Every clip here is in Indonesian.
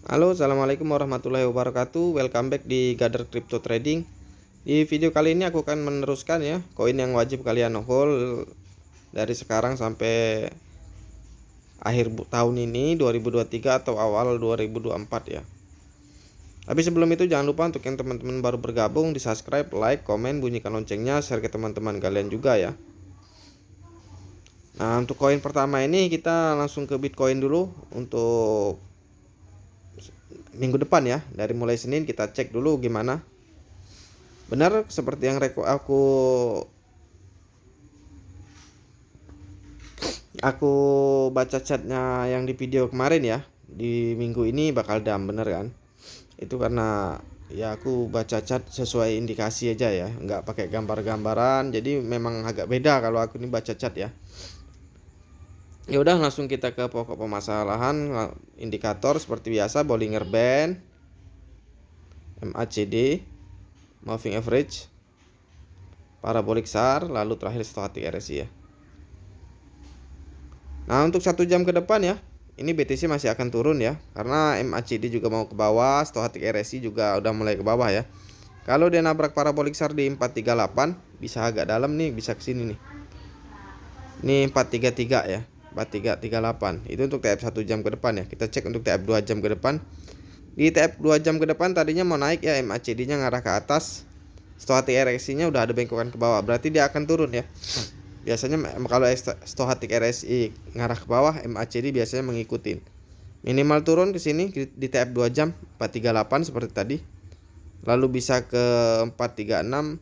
Halo, assalamualaikum warahmatullahi wabarakatuh. Welcome back di Gather Crypto Trading. Di video kali ini aku akan meneruskan ya koin yang wajib kalian hold dari sekarang sampai akhir tahun ini 2023 atau awal 2024 ya. Tapi sebelum itu jangan lupa untuk yang teman-teman baru bergabung di subscribe, like, komen, bunyikan loncengnya, share ke teman-teman kalian juga ya. Nah, untuk koin pertama ini kita langsung ke Bitcoin dulu untuk minggu depan ya. Dari mulai Senin kita cek dulu gimana. Benar seperti yang aku baca chatnya yang di video kemarin ya, di minggu ini bakal dam, bener kan? Itu karena ya aku baca chat sesuai indikasi aja ya, nggak pakai gambar-gambaran, jadi memang agak beda kalau aku ini baca chat ya. Ya udah, langsung kita ke pokok permasalahan. Indikator seperti biasa, Bollinger Band, MACD, Moving Average, Parabolic SAR, lalu terakhir Stochastic RSI ya. Nah, untuk 1 jam ke depan ya, ini BTC masih akan turun ya, karena MACD juga mau ke bawah, Stochastic RSI juga udah mulai ke bawah ya. Kalau dia nabrak Parabolic SAR di 438, bisa agak dalam nih, bisa ke sini nih. Ini 433 ya. 4338 itu untuk TF 1 jam ke depan ya. Kita cek untuk TF 2 jam ke depan. Di TF 2 jam ke depan tadinya mau naik ya, MACD nya ngarah ke atas, Stochastic RSI nya udah ada bengkokan ke bawah, berarti dia akan turun ya. Biasanya kalau Stochastic RSI ngarah ke bawah, MACD biasanya mengikutin. Minimal turun ke sini di TF 2 jam 438 seperti tadi. Lalu bisa ke 436,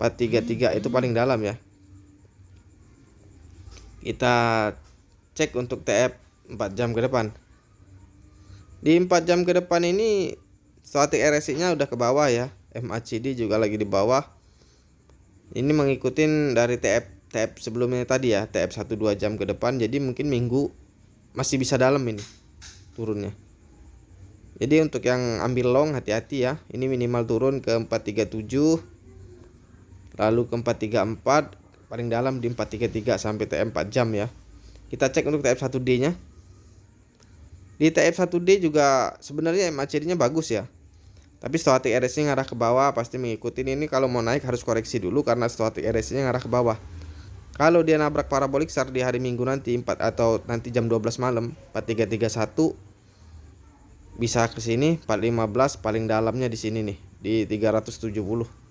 433 itu paling dalam ya. Kita cek untuk TF 4 jam ke depan. Di 4 jam ke depan ini Stochastic RSI nya udah ke bawah ya, MACD juga lagi di bawah. Ini mengikutin dari TF sebelumnya tadi ya, TF 1-2 jam ke depan. Jadi mungkin minggu masih bisa dalam ini turunnya. Jadi untuk yang ambil long hati-hati ya. Ini minimal turun ke 437, lalu ke 434, paling dalam di 433 sampai TF 4 jam ya. Kita cek untuk TF 1D nya. Di TF 1D juga sebenarnya MACD nya bagus ya, tapi Stochastic RSI nya ngarah ke bawah, pasti mengikuti. Ini kalau mau naik harus koreksi dulu karena Stochastic RSI nya ngarah ke bawah. Kalau dia nabrak Parabolic SAR di hari Minggu nanti atau nanti jam 12 malam 4331, bisa ke sini 415, paling dalamnya di sini nih di 370.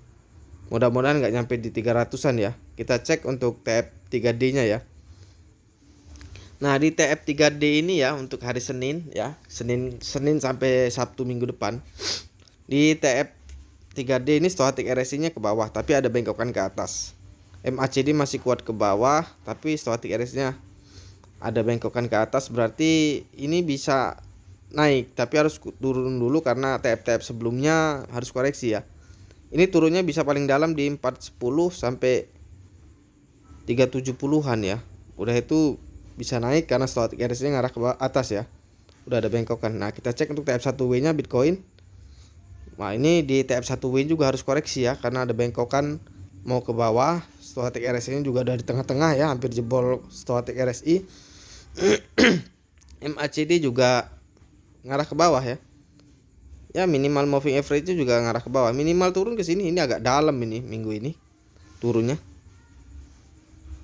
Mudah-mudahan nggak nyampe di 300-an ya. Kita cek untuk TF 3D nya ya. Nah, di TF 3D ini ya untuk hari Senin ya, Senin sampai Sabtu minggu depan. Di TF 3D ini Stochastic RSI nya ke bawah tapi ada bengkokan ke atas. MACD masih kuat ke bawah tapi Stochastic RSI nya ada bengkokan ke atas, berarti ini bisa naik tapi harus turun dulu karena TF sebelumnya harus koreksi ya. Ini turunnya bisa paling dalam di 410 sampai 370-an ya. Udah itu bisa naik karena Stochastic RSI nya ngarah ke atas ya. Udah ada bengkokan. Nah, kita cek untuk TF 1W nya Bitcoin. Nah, ini di TF 1W juga harus koreksi ya karena ada bengkokan mau ke bawah. Stochastic RSI nya juga ada di tengah-tengah ya, hampir jebol Stochastic RSI. MACD juga ngarah ke bawah ya. Ya, minimal moving average nya juga ngarah ke bawah. Minimal turun ke sini, ini agak dalam ini minggu ini turunnya.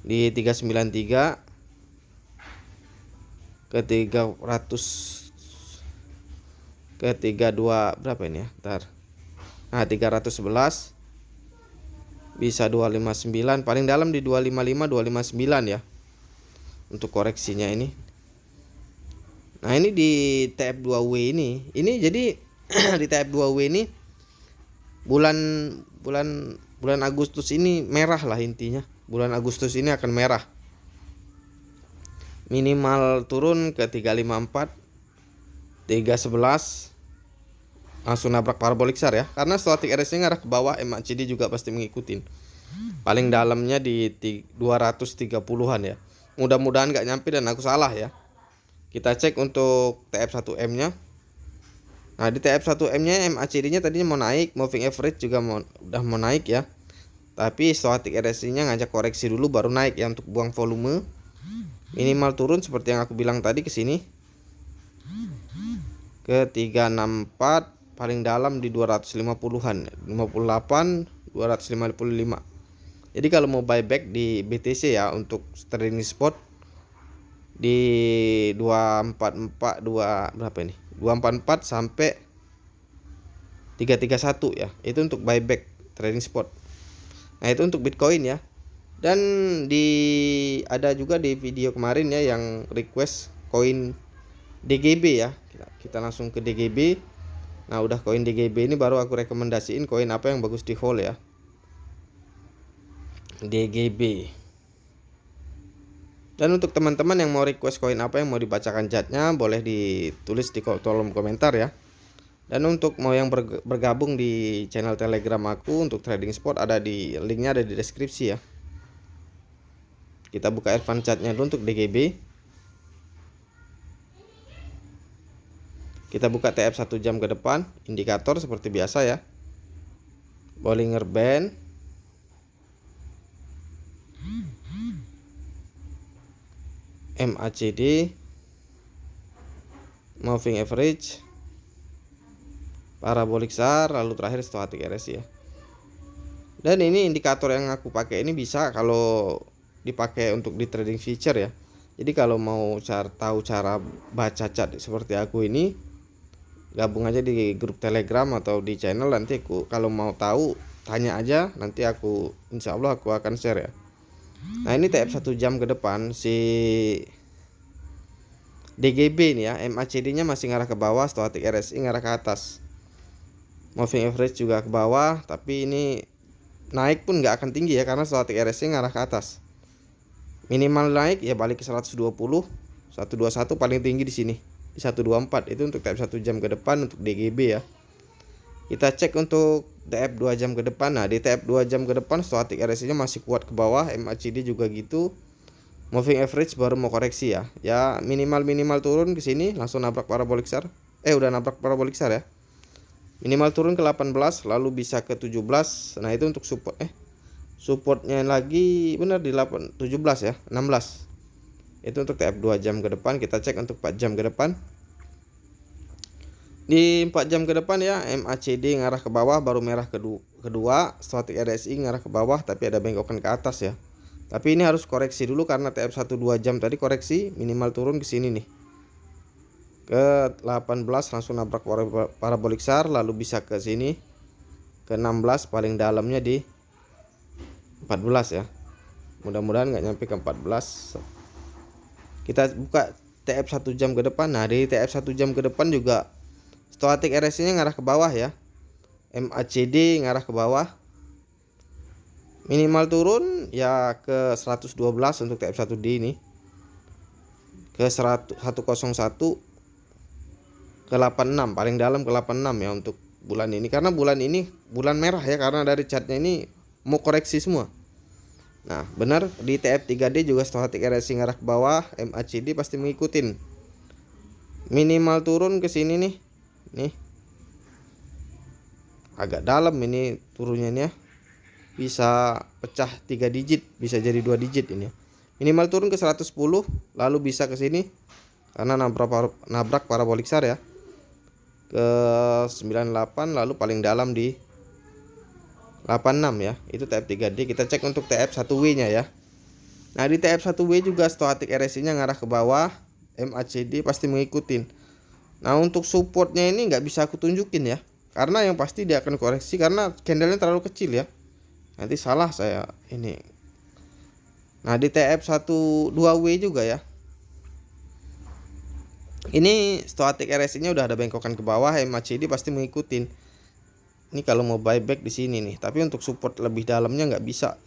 Di 393 ke 300 ke 32 berapa ini ya? Ntar. Nah, 311 bisa 259, paling dalam di 255 259 ya. Untuk koreksinya ini. Nah, ini di TF 2W ini. Ini jadi di TF 2W ini bulan Agustus ini merah lah intinya. Bulan Agustus ini akan merah. Minimal turun ke 354, 311, langsung nabrak Parabolic SAR ya. Karena Stochastic RSI nya ngarah ke bawah, MACD juga pasti ngikutin. Paling dalamnya di 230-an ya. Mudah-mudahan nggak nyampe dan aku salah ya. Kita cek untuk TF 1M nya. Nah, di TF 1M nya MACD nya tadinya mau naik, moving average juga udah mau naik ya. Tapi Stochastic RSI nya ngajak koreksi dulu baru naik ya untuk buang volume. Minimal turun seperti yang aku bilang tadi ke sini. ke 364, paling dalam di 250-an, 58, 255. Jadi kalau mau buyback di BTC ya untuk trading spot di 244, berapa ini? 244 sampai 331 ya. Itu untuk buyback trading spot. Nah, itu untuk Bitcoin ya. Dan ada juga di video kemarin ya yang request koin DGB ya. Kita langsung ke DGB. Nah, udah koin DGB ini baru aku rekomendasiin koin apa yang bagus di hold ya. DGB. Dan untuk teman-teman yang mau request koin apa yang mau dibacakan chartnya, boleh ditulis di kolom komentar ya. Dan untuk mau yang bergabung di channel Telegram aku untuk trading spot, linknya ada di deskripsi ya. Kita buka advance chartnya dulu untuk DGB. Kita buka TF 1 jam ke depan, indikator seperti biasa ya. Bollinger Band. MACD. Moving Average. Parabolic SAR, lalu terakhir Stochastic RSI ya. Dan ini indikator yang aku pakai ini bisa kalau dipakai untuk di trading future ya. Jadi kalau mau tahu cara baca chart seperti aku ini, gabung aja di grup Telegram atau di channel. Nanti kalau mau tahu tanya aja, nanti insya Allah aku akan share ya. Nah, ini TF 1 jam ke depan si DGB ini ya, MACD nya masih ngarah ke bawah, Stochastic RSI ngarah ke atas. Moving average juga ke bawah, tapi ini naik pun nggak akan tinggi ya karena Stochastic RSI ngarah ke atas. Minimal naik ya balik ke 120, 121 paling tinggi di sini di 124. Itu untuk TF 1 jam ke depan untuk DGB ya. Kita cek untuk TF 2 jam ke depan. Nah, di TF 2 jam ke depan Stochastic RSI nya masih kuat ke bawah, MACD juga gitu. Moving average baru mau koreksi ya. Ya minimal turun ke sini langsung nabrak parabolic SAR. Udah nabrak parabolic SAR ya. Minimal turun ke 18 lalu bisa ke 17. Nah, itu untuk support supportnya lagi benar di 17 ya, 16. Itu untuk TF 2 jam ke depan. Kita cek untuk 4 jam ke depan. Di 4 jam ke depan ya, MACD ngarah ke bawah, baru merah kedua, Stochastic RSI ngarah ke bawah tapi ada bengkokan ke atas ya. Tapi ini harus koreksi dulu karena TF 1 2 jam tadi koreksi, minimal turun ke sini nih. Ke 18 langsung nabrak parabolic SAR, lalu bisa ke sini ke 16, paling dalamnya di 14 ya. Mudah-mudahan nggak nyampe ke 14. Kita buka TF 1 jam ke depan. Nah, di TF 1 jam ke depan juga Stochastic RSI nya ngarah ke bawah ya. MACD ngarah ke bawah. Minimal turun ya ke 112 untuk TF 1D ini. Ke 101 ke 86, paling dalam ke 86 ya untuk bulan ini. Karena bulan ini bulan merah ya, karena dari chartnya ini mau koreksi semua. Nah, benar di TF 3D juga Stochastic RSI ngarah ke bawah, MACD pasti mengikutin. Minimal turun ke sini nih. Nih. Agak dalam ini turunnya nih ya. Bisa pecah 3 digit, bisa jadi 2 digit ini ya. Minimal turun ke 110, lalu bisa ke sini karena nabrak parabolic SAR ya. Ke 98, lalu paling dalam di 86 ya. Itu TF 3D. Kita cek untuk TF 1W nya ya. Nah, di TF 1W juga Stochastic RSI nya ngarah ke bawah, MACD pasti mengikutin. Nah, untuk supportnya ini nggak bisa aku tunjukin ya, karena yang pasti dia akan koreksi karena candlenya terlalu kecil ya. Nanti salah saya ini. Nah, di TF 12W juga ya. Ini Stochastic RSI nya udah ada bengkokan ke bawah, MACD pasti mengikutin. Ini kalau mau buyback di sini nih, tapi untuk support lebih dalamnya nggak bisa.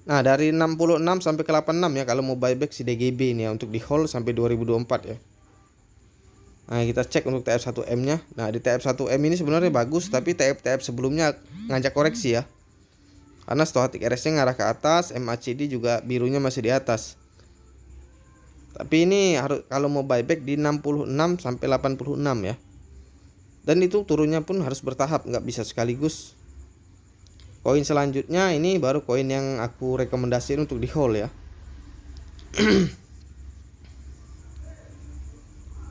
Nah, dari 66 sampai ke 86 ya kalau mau buyback si DGB ini ya, untuk di hold sampai 2024 ya. Nah, kita cek untuk TF 1M nya. Nah, di TF 1M ini sebenarnya bagus, tapi TF sebelumnya ngajak koreksi ya. Karena Stochastic RSI nya ngarah ke atas, MACD juga birunya masih di atas. Tapi ini harus kalau mau buyback di 66 sampai 86 ya. Dan itu turunnya pun harus bertahap, nggak bisa sekaligus. Koin selanjutnya ini baru koin yang aku rekomendasiin untuk di hold ya.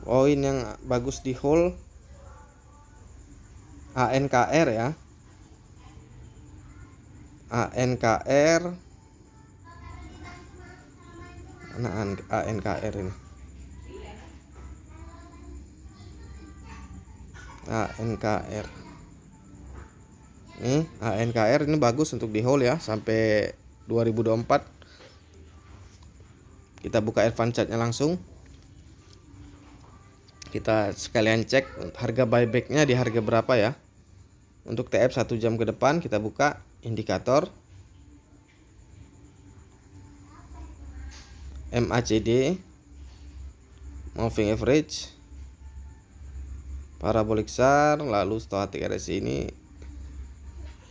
Koin yang bagus di hold ANKR ya. ANKR. Mana ANKR ini? ANKR. Nih, ANKR ini bagus untuk di hold ya sampai 2024. Kita buka advance chartnya langsung. Kita sekalian cek harga buybacknya di harga berapa ya. Untuk TF 1 jam ke depan kita buka indikator MACD, moving average, parabolic SAR, lalu stochastic RSI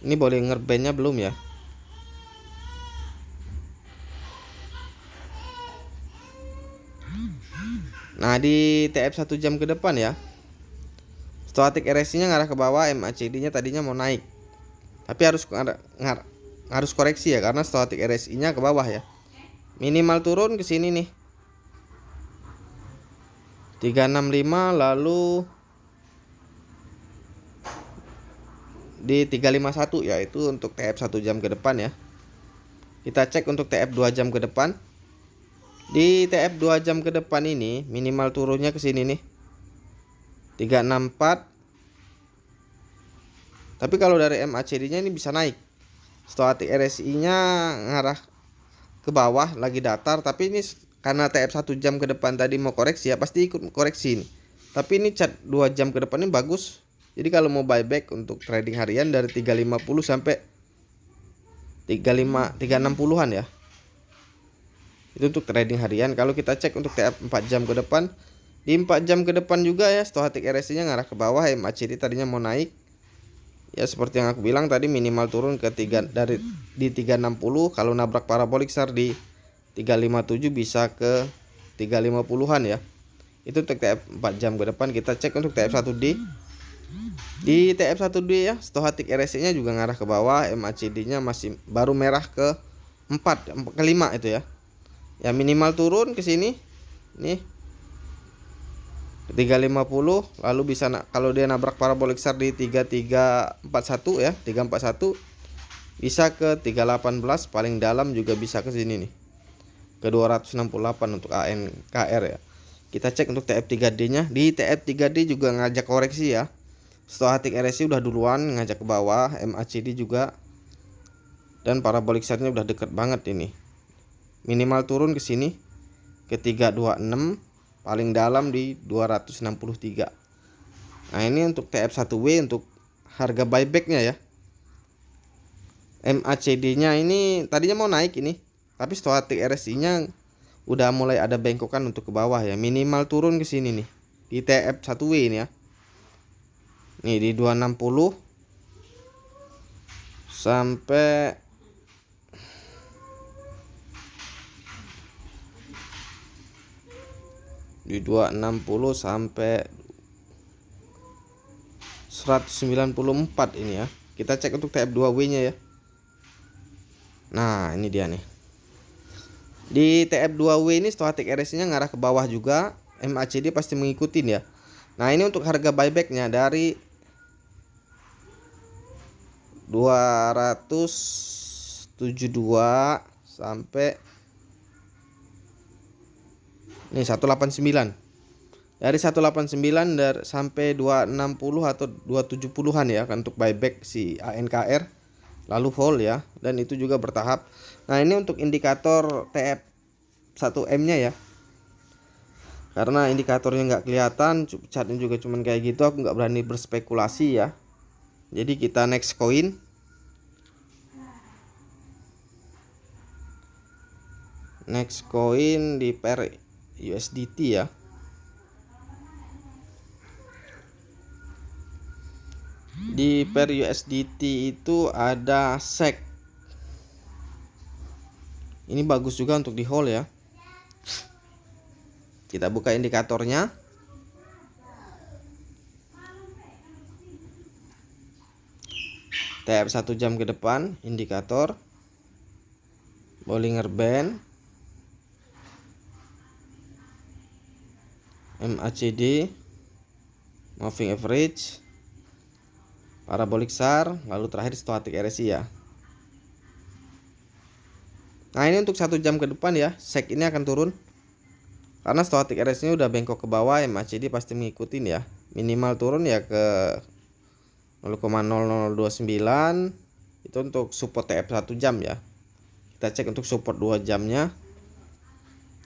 ini boleh ngerbandnya belum ya. Nah di TF 1 jam ke depan ya, stochastic RSI nya ngarah ke bawah, MACD nya tadinya mau naik tapi harus koreksi ya karena stochastic RSI nya ke bawah ya. Minimal turun ke sini nih 365, lalu di 351 yaitu untuk TF 1 jam ke depan ya. Kita cek untuk TF 2 jam ke depan. Di TF 2 jam ke depan ini minimal turunnya ke sini nih 364. Tapi kalau dari MACD nya ini bisa naik. Stochastic RSI nya ngarah ke bawah lagi datar, tapi ini karena TF 1 jam ke depan tadi mau koreksi ya pasti ikut koreksi ini. Tapi ini chart 2 jam ke depan ini bagus. Jadi kalau mau buyback untuk trading harian dari 350 sampai 360-an ya. Itu untuk trading harian. Kalau kita cek untuk TF 4 jam ke depan, di 4 jam ke depan juga ya stochastic RSI nya ngarah ke bawah, MACD tadinya mau naik. Ya seperti yang aku bilang tadi minimal turun ke 3 dari di 360, kalau nabrak parabolic SAR di 357 bisa ke 350-an ya. Itu untuk TF 4 jam ke depan. Kita cek untuk TF 1D. Di TF 1D ya stochastic RSI nya juga ngarah ke bawah, MACD nya masih baru merah ke 4 ke 5 itu ya. Ya minimal turun ke sini nih 350, lalu bisa kalau dia nabrak parabolic SAR di 3341 ya, 341 bisa ke 318, paling dalam juga bisa ke sini nih ke 268 untuk ANKR ya. Kita cek untuk TF3D nya. Di TF3D juga ngajak koreksi ya. Stochastic RSI udah duluan ngajak ke bawah, MACD juga, dan parabolic SAR nya udah deket banget ini. Minimal turun ke sini ke 326, paling dalam di 263. Nah ini untuk TF1W untuk harga buybacknya ya. MACD nya ini tadinya mau naik ini, tapi stochastic RSI nya udah mulai ada bengkokan untuk ke bawah ya. Minimal turun ke sini nih di TF1W ini ya. Nih di 260 sampai di 260 sampai 194 ini ya. Kita cek untuk TF2W nya ya. Nah ini dia nih. Di TF2W ini stochastic RSI nya ngarah ke bawah juga, MACD pasti mengikutin ya. Nah ini untuk harga buybacknya dari 272 sampai ini 189. Dari 189 sampai 260 atau 270-an ya kan untuk buyback si ANKR, lalu hold ya, dan itu juga bertahap. Nah ini untuk indikator TF 1M nya ya, karena indikatornya nggak kelihatan, chartnya juga cuman kayak gitu, aku nggak berani berspekulasi ya. Jadi kita next coin. Next coin di pair USDT ya. Di pair USDT itu ada SEC. Ini bagus juga untuk di hold ya. Kita buka indikatornya. TF 1 jam ke depan, indikator Bollinger Band, MACD, moving average, parabolik SAR, lalu terakhir stochastic RSI ya. Nah ini untuk 1 jam ke depan ya, SEC ini akan turun karena stochastic RSI nya udah bengkok ke bawah. MACD pasti ngikutin ya, minimal turun ya ke 0,0029. Itu untuk support TF 1 jam ya. Kita cek untuk support 2 jamnya.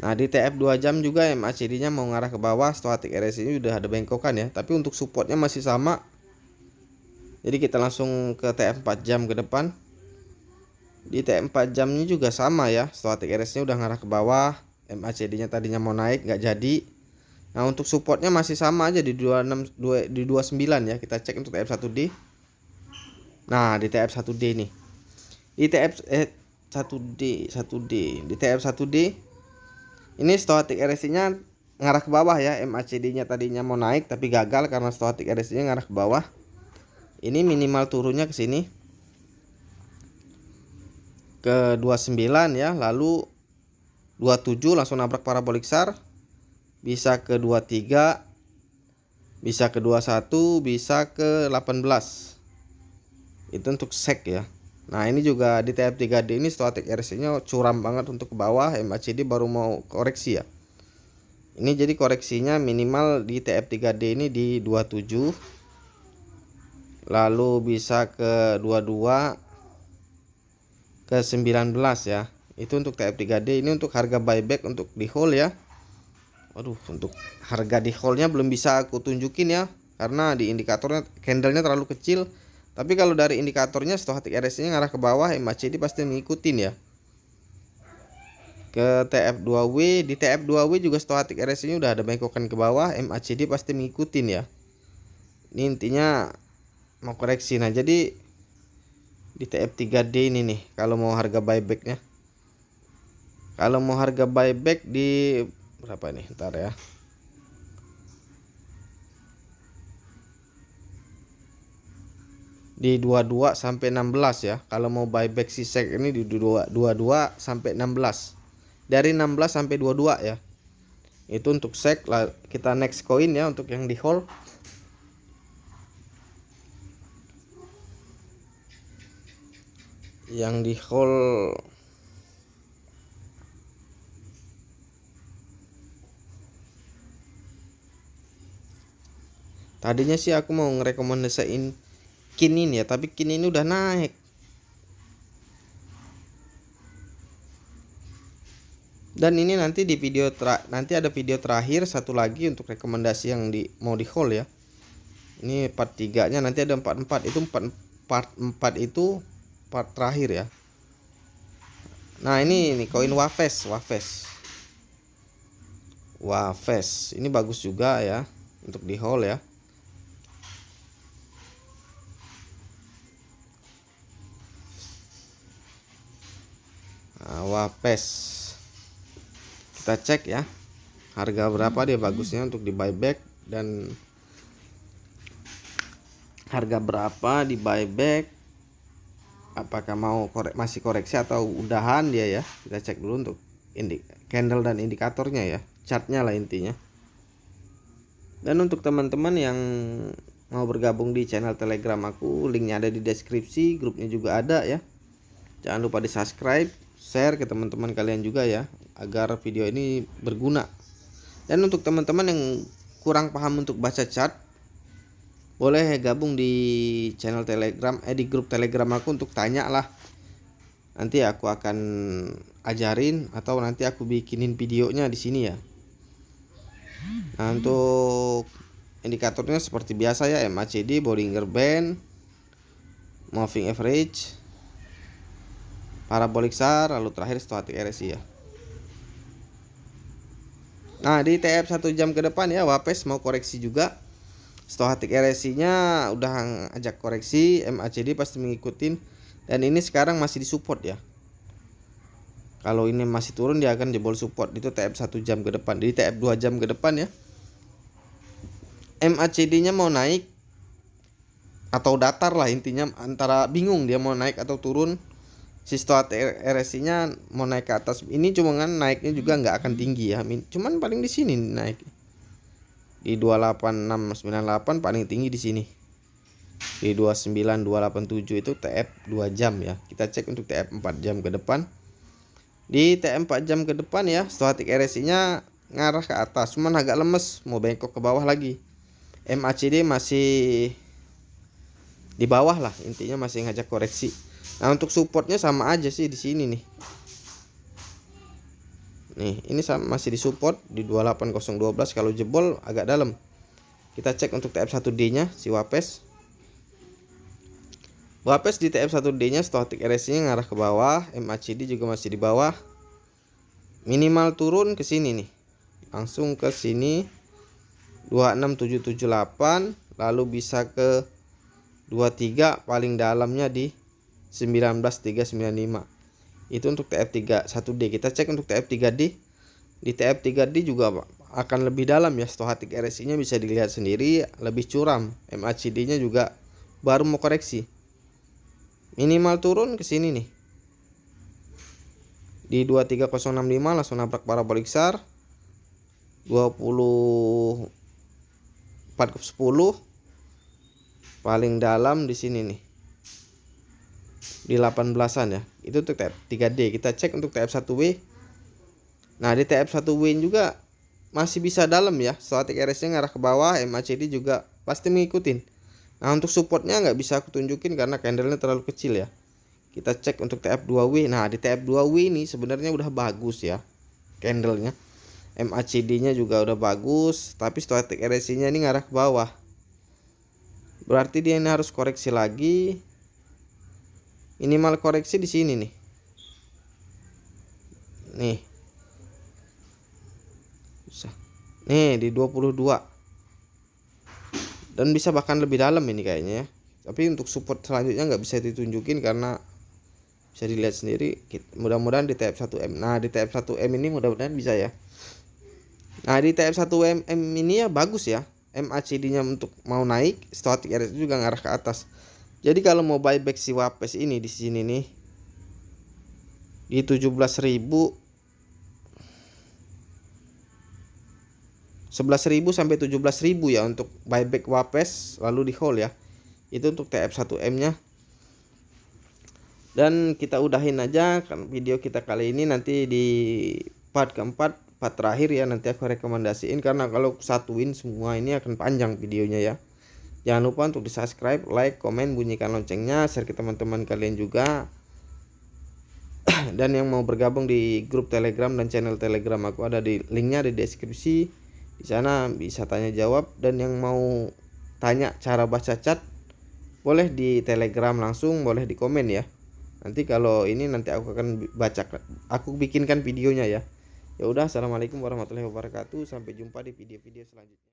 Nah di TF 2 jam juga MACD nya mau ngarah ke bawah, stochastic RSI nya udah ada bengkokan ya, tapi untuk supportnya masih sama. Jadi kita langsung ke TF 4 jam ke depan. Di TF 4 jamnya juga sama ya, stochastic RSI nya udah ngarah ke bawah, MACD nya tadinya mau naik nggak jadi. Nah untuk supportnya masih sama aja di 26 di 29 ya. Kita cek untuk TF 1D. Nah di TF 1D nih, di TF 1D di TF 1D ini stochastic RSI nya ngarah ke bawah ya. MACD nya tadinya mau naik tapi gagal karena stochastic RSI nya ngarah ke bawah. Ini minimal turunnya ke sini ke 29 ya, lalu 27 langsung nabrak parabolik SAR, bisa ke 23, bisa ke 21, bisa ke 18. Itu untuk SEC ya. Nah ini juga di TF 3D ini stochastic RSI nya curam banget untuk ke bawah. MACD baru mau koreksi ya. Ini jadi koreksinya minimal di TF 3D ini di 27, lalu bisa ke 22, ke 19 ya. Itu untuk TF 3D. Ini untuk harga buyback untuk di hold ya. Waduh, untuk harga di hold-nya belum bisa aku tunjukin ya, karena di indikatornya candlenya terlalu kecil. Tapi kalau dari indikatornya stochastic RSI nya ngarah ke bawah, MACD pasti ngikutin ya. Ke TF2W, di TF2W juga stochastic RSI nya udah ada bengkokan ke bawah, MACD pasti ngikutin ya. Ini intinya mau koreksi. Nah jadi di TF 3D ini nih, kalau mau harga buybacknya, kalau mau harga buyback di berapa nih, ntar ya, di 22 sampai 16 ya. Kalau mau buyback si SEC ini di 22 sampai 16, dari 16 sampai 22 ya. Itu untuk SEC. Kita next coin ya untuk yang di hold. Yang di hold tadinya sih aku mau ngerekomendasiin Kinin ya, tapi Kinin ini udah naik. Dan ini nanti di video nanti ada video terakhir satu lagi untuk rekomendasi yang mau di hold ya. Ini part 3 nya, nanti ada 44. Itu part 4 itu part terakhir ya. Nah ini koin Wafes. Ini bagus juga ya untuk di hold ya. Nah, Wafes kita cek ya, harga berapa dia bagusnya untuk di buyback, dan harga berapa di buyback, apakah mau masih koreksi atau udahan dia ya. Kita cek dulu untuk candle dan indikatornya ya, chartnya lah intinya. Dan untuk teman-teman yang mau bergabung di channel Telegram aku, linknya ada di deskripsi, grupnya juga ada ya. Jangan lupa di subscribe, share ke teman-teman kalian juga ya, agar video ini berguna. Dan untuk teman-teman yang kurang paham untuk baca chart, boleh gabung di channel Telegram, di grup Telegram aku untuk tanya lah. Nanti aku akan ajarin atau nanti aku bikinin videonya di sini ya. Nah untuk indikatornya seperti biasa ya, MACD, Bollinger Band, Moving Average, parabolik SAR, lalu terakhir stochastic RSI ya. Nah di TF 1 jam ke depan ya, Wapes mau koreksi juga. Stochastic RSI nya udah ajak koreksi, MACD pasti ngikutin. Dan ini sekarang masih di support ya. Kalau ini masih turun dia akan jebol support. Itu TF 1 jam ke depan. Di TF 2 jam ke depan ya, MACD nya mau naik atau datar lah, intinya antara bingung dia mau naik atau turun. Si stochastic RSI nya mau naik ke atas. Ini cuma kan naiknya juga nggak akan tinggi ya, cuman paling di sini naik di 28698 paling tinggi di sini. di 29287 itu TF 2 jam ya. Kita cek untuk TF 4 jam ke depan. Di TF 4 jam ke depan ya, stochastic RSI-nya ngarah ke atas, cuman agak lemes, mau bengkok ke bawah lagi. MACD masih di bawah lah, intinya masih ngajak koreksi. Nah, untuk supportnya sama aja sih di sini nih. Nih, ini masih di support di 28012. Kalau jebol agak dalam. Kita cek untuk TF1D-nya si Wapes. Wapes di TF1D-nya stochastic RSI-nya ngarah ke bawah, MACD juga masih di bawah. Minimal turun ke sini nih. Langsung ke sini 26778, lalu bisa ke 23, paling dalamnya di 19395. Itu untuk TF31D. Kita cek untuk TF3D. Di TF3D juga akan lebih dalam ya, stochastic RSI-nya bisa dilihat sendiri, lebih curam. MACD-nya juga baru mau koreksi. Minimal turun ke sini nih. Di 23065 langsung nabrak parabolik SAR. 24 ke 10. Paling dalam di sini nih. Di 18-an ya. Itu untuk TF3D. Kita cek untuk TF1W. Nah, di TF1W juga masih bisa dalam ya. Stochastic RSI-nya ngarah ke bawah, MACD juga pasti ngikutin. Nah, untuk supportnya nggak bisa aku tunjukin karena candlenya terlalu kecil ya. Kita cek untuk TF2W. Nah, di TF2W ini sebenarnya udah bagus ya candlenya. MACD-nya juga udah bagus, tapi stochastic RSI-nya ini ngarah ke bawah. Berarti dia ini harus koreksi lagi. Minimal koreksi di sini nih. Nih di 22. Dan bisa bahkan lebih dalam ini kayaknya ya. Tapi untuk support selanjutnya nggak bisa ditunjukin karena bisa dilihat sendiri. Mudah-mudahan di TF1M. Nah, di TF1M ini mudah-mudahan bisa ya. Nah, di TF1M ini ya bagus ya. MACD-nya untuk mau naik, stochastic RSI juga ngarah ke atas. Jadi kalau mau buyback si Wapes ini di sini nih di 17.000, 11.000 sampai 17.000 ya untuk buyback Wapes, lalu di hold ya. Itu untuk TF1M-nya. Dan kita udahin aja kan video kita kali ini, nanti di part keempat, part terakhir ya, nanti aku rekomendasiin karena kalau satuin semua ini akan panjang videonya ya. Jangan lupa untuk di subscribe, like, komen, bunyikan loncengnya, share ke teman-teman kalian juga. Dan yang mau bergabung di grup Telegram dan channel Telegram aku ada di linknya di deskripsi. Di sana bisa tanya jawab, dan yang mau tanya cara baca chat boleh di Telegram langsung, boleh di komen ya. Nanti kalau ini nanti aku akan baca, aku bikinkan videonya ya. Ya udah, assalamualaikum warahmatullahi wabarakatuh. Sampai jumpa di video-video selanjutnya.